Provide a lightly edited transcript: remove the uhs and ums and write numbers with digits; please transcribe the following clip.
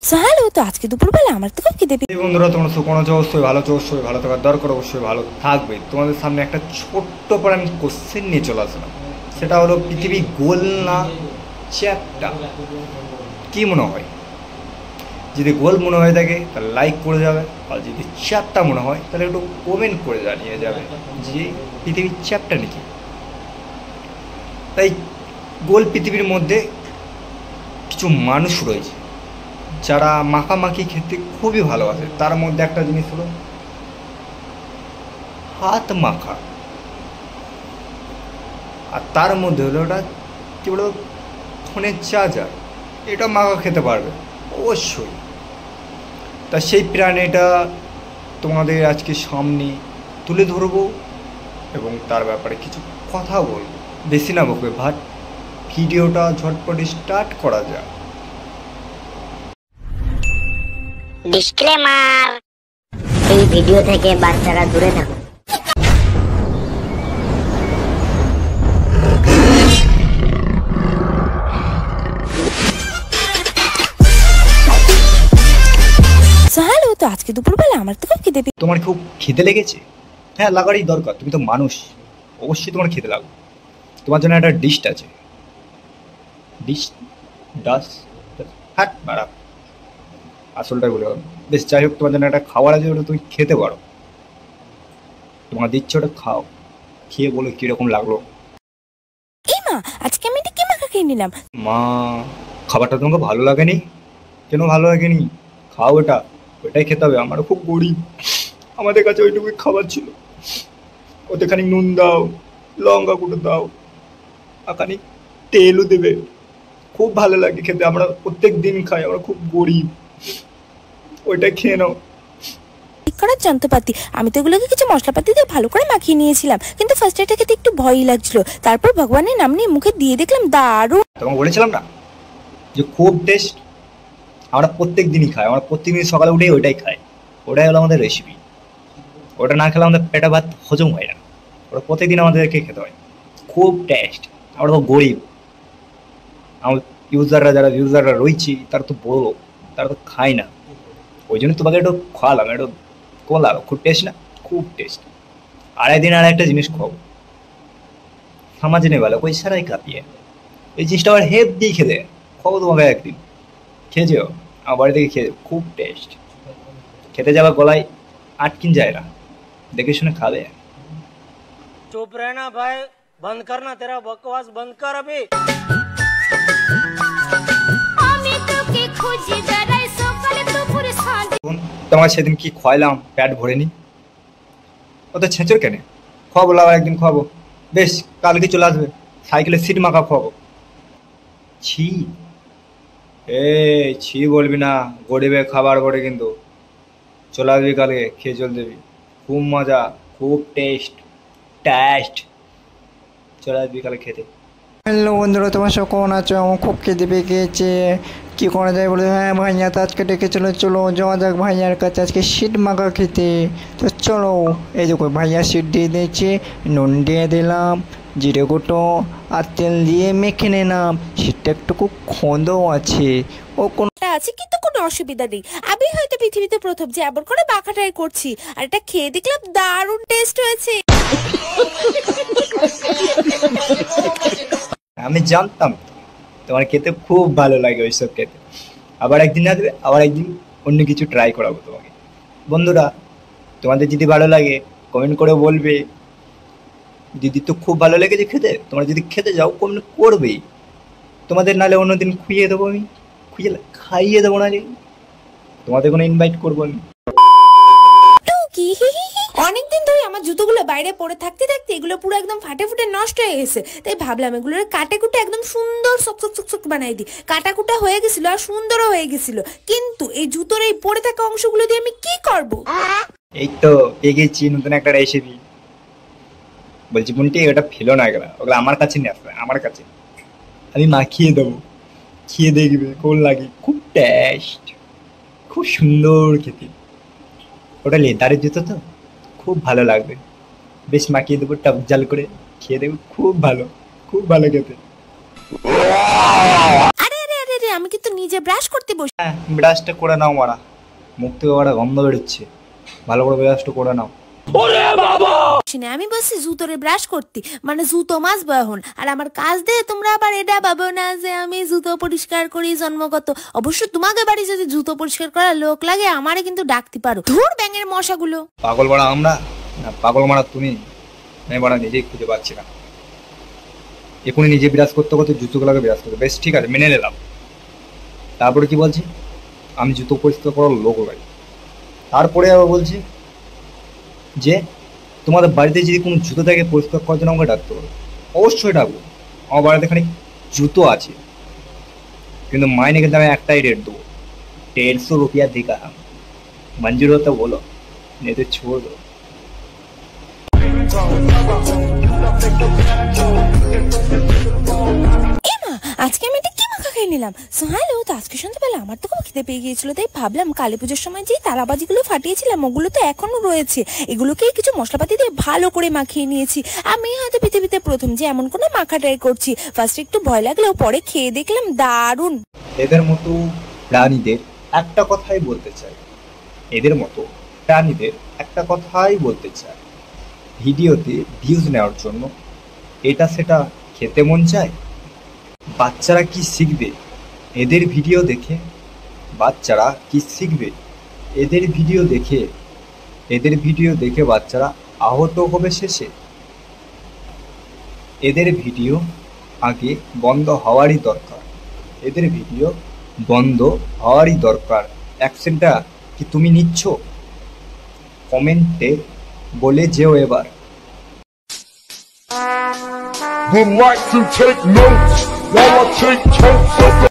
Hello, তো আজকে দুপুরবেলা আমার তো খুব খিদে পেয়েছে। বন্ধুরা, তোমরা সুখনো অবশ্যই ভালো আছো, অবশ্যই ভালো থাকার দরকার, অবশ্যই ভালো থাকবে। তোমাদের সামনে একটা ছোট্ট পর আমি কোশ্চেন নিয়ে চলে আসলাম। সেটা হলো, পৃথিবী গোল না চ্যাপ্টা? কী মনে হয়? যদি গোল মনে হয়ে থাকে তাহলে লাইক করে যাবে, আর যদি চ্যাপ্টা মনে হয় তাহলে একটু কমেন্ট করে জানিয়ে যাবে যে পৃথিবীর চ্যাপ্টা নাকি। তাই গোল পৃথিবীর মধ্যে কিছু মানুষ রয়েছে যারা মাখামাখি খেতে খুবই ভালোবাসে। তার মধ্যে একটা জিনিস হলো হাত মাখা, আর তার মধ্যে হলো ওটা কী বলবো, ফোনের চার্জার। এটা মাখা খেতে পারবে অবশ্যই। তা সেই প্রাণীটা তোমাদের আজকে সামনে তুলে ধরবো এবং তার ব্যাপারে কিছু কথা বলবো। বেশি না বকবে, ভাট ভিডিওটা ঝটপট স্টার্ট করা যায়। ডিসক্লেমার, এই ভিডিও থেকে বাচ্চারা দূরে থাকুন। হ্যালো, তো আজকে দুপুরবেলা আমার তো খুব খিদে পেয়েছে। তোমার খুব খিদে লেগেছে? হ্যাঁ, লাগারই দরকার, তুমি তো মানুষ, অবশ্যই তোমার খিদে লাগবে। তোমার জন্য একটা ডিশ আছে। ডিশ ডাস হ্যাট মারা, আসলটাই বলে বেশ। যাই হোক, তোমার জন্য একটা খাবার আছে, ওটা তুমি খেতে পারো। তোমার দিচ্ছে, ওটা খাও, খেয়ে বলো কীরকম লাগলো। এই মা, আজকে আমি এটা কি মাখা খেয়ে নিলাম। মা, খাবারটা তোমাকে ভালো লাগেনি? কেন ভালো লাগেনি? খাও ওটা, ওটাই খেতে হবে। আমারও খুব গরিব, আমাদের কাছে ওইটুকুই খাবার ছিল। ওতে খানিক নুন দাও, লঙ্কা কুটো দাও, আর খানিক তেলও দেবে। খুব ভালো লাগে খেতে, আমরা প্রত্যেক দিন খাই, আমরা খুব গরিব। ওইটা খেয়ে নাও। ঠিক করার যন্ত্রপাতি, আমি তো এগুলোকে কিছু মশলাপাতি দিয়ে ভালো করে মাখিয়ে নিয়েছিলাম, কিন্তু ফার্স্ট এটা খেতে একটু ভয়ই লাগছিল। তারপর ভগবানের নাম নিয়ে মুখে দিয়ে দেখলাম দারুণ। তোমাকে বলেছিলাম না যে খুব টেস্ট। আমরা প্রত্যেক দিনই খাই, আমরা প্রত্যেক দিন সকালে উঠেই ওইটাই খাই। ওটাই হলো আমাদের রেসিপি। ওটা না খেলে আমাদের পেটে ভাত হজম হয় না। ওটা প্রত্যেকদিন আমাদেরকে খেতে হয়। খুব টেস্ট। আমরা তো গরিব, আমার যারা ইউজাররা রয়েছে তারা তো বড়, তারা তো খায় না। ওই জন্য তোমাকে একটু খাওয়ালাম, একটু কেমন লাগলো? খুব টেস্ট না? খুব টেস্ট। আড়াই আর একটা জিনিস খাবো, সমাজে নেই ভালো কই সারাই কাঁপিয়ে। এই জিনিসটা আবার হেপ দিয়ে খেতে খাবো তোমাকে একদিন। খেয়ে যেও, আমার বাড়ি থেকে খেয়ে, খুব টেস্ট। খেতে যাওয়া গলায় আটকিন যায় না, দেখে শুনে খাবে। चुप रहना भाई, बंद करना, तेरा बकवास बंद कर अभी। তোমার সেদিন কি খাওয়াইলাম, পেট ভরেনি? অত ছেঁচড় কেনে? খাওয়াবো, আবার একদিন খাওয়াবো। বেশ, কালকে চলে আসবে, সাইকেলে সিট মাখা খাওয়াবো। ছি, ছি বলবি না, গরিবের খাবার বটে কিন্তু। চলে আসবি কালকে, খেয়ে চল দেবি। খুব মজা, খুব টেস্ট। চলে আসবি কালকে খেতে। হ্যালো বন্ধুরা, তোমার সব কেমন আছো? আমার খুব খেতে পেয়ে গিয়েছে, কী করা যায় বলে। হ্যাঁ ভাইয়া, তো আজকে ডেকে চলো যাওয়া যাক ভাইয়ার কাছে আজকে সিট মাখা খেতে। তো চলো, এই দেখো ভাইয়া সিট দিয়ে দিয়েছে, নুন দিয়ে দিলাম, জিরে গুঁটো আর তেল দিয়ে মেখে নিলাম। সিটটা একটু খোঁদও আছে, ও কোনো আছে কিন্তু কোনো অসুবিধা নেই। আমি হয়তো পৃথিবীতে প্রথম যে এমন করে মাখা ট্রাই করছি, আর এটা খেয়ে দেখলাম দারুণ টেস্ট হয়েছে। আমি জানতাম তোমার খেতে খুব ভালো লাগে ওইসব খেতে। আবার একদিন আসবে, আবার একদিন অন্য কিছু ট্রাই করাবো তোমাকে। বন্ধুরা, তোমাদের যদি ভালো লাগে কমেন্ট করে বলবে। দিদি তো খুব ভালো লেগেছে খেতে, তোমরা যদি খেতে যাও কমেন্ট করবেই। তোমাদের নালে অন্যদিন খুইয়ে দেবো, আমি খাইয়ে দেবো, নালে তোমাদের কোনো ইনভাইট করবো আমি। অনেকদিন ধরে আমার জুতোগুলো বাইরে পড়ে থাকতে থাকতে এগুলো পুরো একদম ফাটে ফুটে নষ্ট হয়ে গেছে। তাই ভাবলাম এগুলোর কাটে কুটে একদম সুন্দর চকচক বানাই দিই। কাটাকুটা হয়ে গেছিল আর সুন্দরও হয়ে গেছিল, কিন্তু এই জুতোর এই পড়ে থাকা অংশগুলো দিয়ে আমি কি করব? এই তো পেয়ে গেছি নতুন একটা রেসিপি। বলছি বুনটি, ওটা ফেলো না, ওগুলো আমার কাছে নিয়ে আসবে, আমার কাছে আমি মাখিয়ে দেবো, খেয়ে দেখবে কোন লাগে। খুব টেস্ট, খুব সুন্দর খেতে। ওটা লেদারের জুতো তো, খুব ভালো লাগবে। বেশ মাখিয়ে দেবো, টক জাল করে খেয়ে দেবো, খুব ভালো, খুব ভালো খেতে। আরে আরে আরে, আমি কিন্তু নিজে ব্রাশ করতে বসে। হ্যাঁ, ব্রাশটা করে নাও মারা, মুখ থেকে ওরা গন্ধ বেরোচ্ছে, ভালো করে ব্রাশটা করে নাও। আমি বলছি জুতোরে ব্রাশ করতে, মানে জুতো মাজবো এখন। আর আমার কাজ দিয়ে তোমরা আবার এটা ভাবো না যে আমি জুতো পরিষ্কার করি জন্মগত। অবশ্য তোমাকে বাড়ি যদি জুতো পরিষ্কার করার লোক লাগে আমারে কিন্তু ডাকতে পারো। ধুর ব্যাঙের মশাগুলো। পাগল মারা আমরা না, পাগল মারা তুমি? আমি মারা নিজেই খুঁজে পাচ্ছি না। এখনই নিজে বিরাজ করতে করতে জুতোগুলোকে বিরাজ করতে, বেশ ঠিক আছে মেনে নিলাম। তারপরে কি বলছি, আমি জুতো পরিষ্কার করার লোক লাগে। তারপরে আবার বলছি যে তোমাদের বাড়িতে যদি কোনো জুতো থাকে পরিষ্কার করার জন্য আমাকে ডাকতে পারো। অবশ্যই ডাকবো, আমার বাড়িতে খানিক জুতো আছে, কিন্তু মাইনে কিন্তু আমি একটাই রেট দেবো, 150 रुपया दिखा। मंजूर हो तो बोलो, नहीं तो छोड़ दो। আজকে আমি এটা কি মাখা খেয়ে নিলাম। হ্যালো, তো আজকে সন্ধ্যাবেলা আমার তো খুব খিদে পেয়ে গিয়েছিল, তাই ভাবলাম কালী পুজোর সময় যে তারাবাজিগুলো ফাটিয়েছিলাম ওগুলো তো এখনো রয়েছে, এগুলোকে কিছু মশলাপাতি দিয়ে ভালো করে মাখিয়ে নিয়েছি। আমি হয়তো পৃথিবীতে প্রথম যে এমন কোনো মাখা ট্রাই করছি। ফার্স্টে একটু ভয় লাগলেও পরে খেয়ে দেখলাম দারুণ। এদের মতো প্রাণীদের একটা কথাই বলতে চাই, এদের মতো প্রাণীদের একটা কথাই বলতে চাই, ভিডিওতে ভিউজ নেওয়ার জন্য এটা সেটা খেতে মন চায়। বাচ্চারা কি শিখবে এদের ভিডিও দেখে? বাচ্চারা কি শিখবে এদের ভিডিও দেখে? এদের ভিডিও দেখে বাচ্চারা আহত হবে শেষে। এদের ভিডিও আগে বন্ধ হওয়ারই দরকার, এদের ভিডিও বন্ধ হওয়ারই দরকার। অ্যাকশনটা কি তুমি নিচ্ছ? কমেন্টে বলে যেও এবার। Would like to take notes while I take totes of the